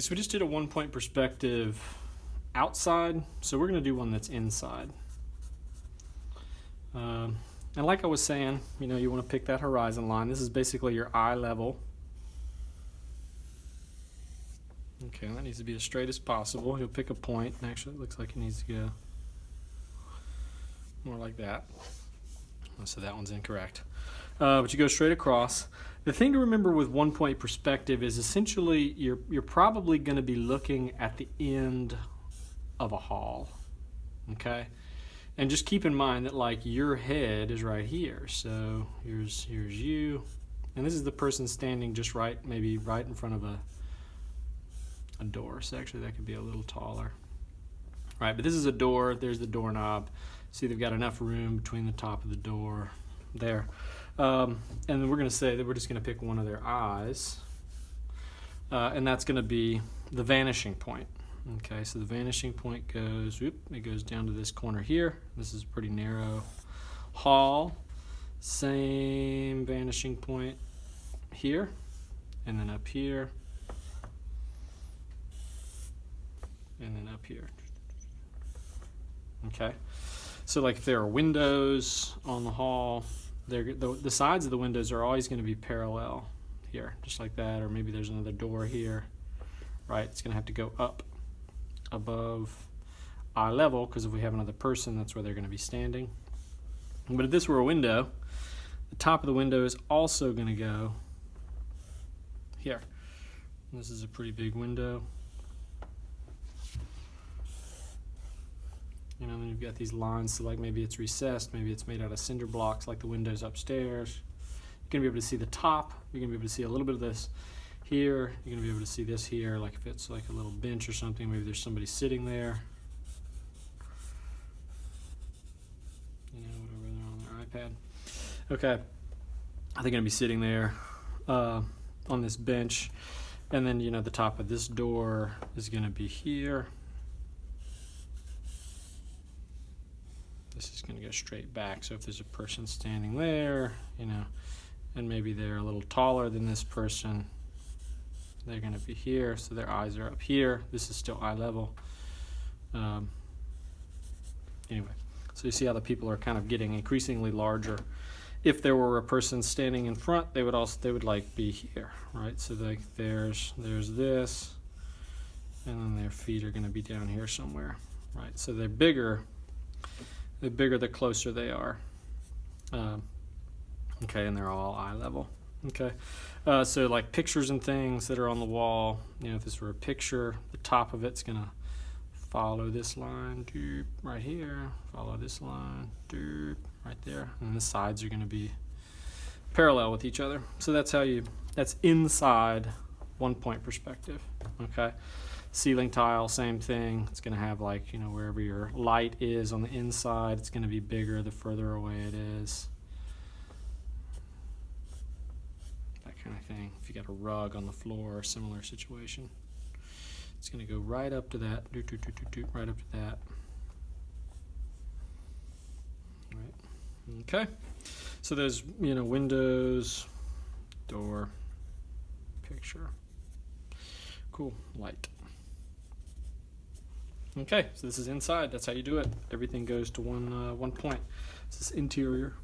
Okay, so we just did a 1-point perspective outside, so we're going to do one that's inside. And like I was saying, you want to pick that horizon line. This is basically your eye level. Okay, that needs to be as straight as possible. You'll pick a point, and actually it looks like it needs to go more like that. So that one's incorrect. But you go straight across. The thing to remember with 1-point perspective is essentially you're probably going to be looking at the end of a hall. Okay? And just keep in mind that like your head is right here. So here's you. And this is the person standing just right, maybe right in front of a door. So actually that could be a little taller. Right, but this is a door. There's the doorknob. See, they've got enough room between the top of the door there. And then we're going to say that we're just going to pick one of their eyes. And that's going to be the vanishing point. Okay, so the vanishing point goes, it goes down to this corner here. This is a pretty narrow hall. Same vanishing point here. And then up here. And then up here. Okay, so like if there are windows on the hall, the sides of the windows are always going to be parallel here, just like that. Or maybe there's another door here, right? It's going to have to go up above eye level, because if we have another person, that's where they're going to be standing. But if this were a window, the top of the window is also going to go here. And this is a pretty big window. Then you've got these lines, so like maybe it's recessed, maybe it's made out of cinder blocks like the windows upstairs. You're going to be able to see the top. You're going to be able to see a little bit of this here. You're going to be able to see this here, like if it's like a little bench or something, maybe there's somebody sitting there. Whatever, they're on their iPad. Okay, they're going to be sitting there on this bench. And then, the top of this door is going to be here. This is going to go straight back. So if there's a person standing there, and maybe they're a little taller than this person, they're going to be here. So their eyes are up here. This is still eye level. Anyway, so you see how the people are kind of getting increasingly larger. If there were a person standing in front, they would like be here, right? So like there's this, and then their feet are going to be down here somewhere, right? So they're bigger. The bigger, the closer they are. Okay, and they're all eye level. Okay, so like pictures and things that are on the wall, if this were a picture, the top of it's gonna follow this line, right here, follow this line, right there, and the sides are gonna be parallel with each other. So that's inside 1-point perspective, okay? Ceiling tile, same thing. It's going to have like, wherever your light is on the inside, it's going to be bigger the further away it is. That kind of thing. If you got a rug on the floor, similar situation. It's going to go right up to that, right up to that. Right. Okay. So there's, windows, door, picture. Cool. Light. Okay, so this is inside. That's how you do it. Everything goes to one point. This is interior.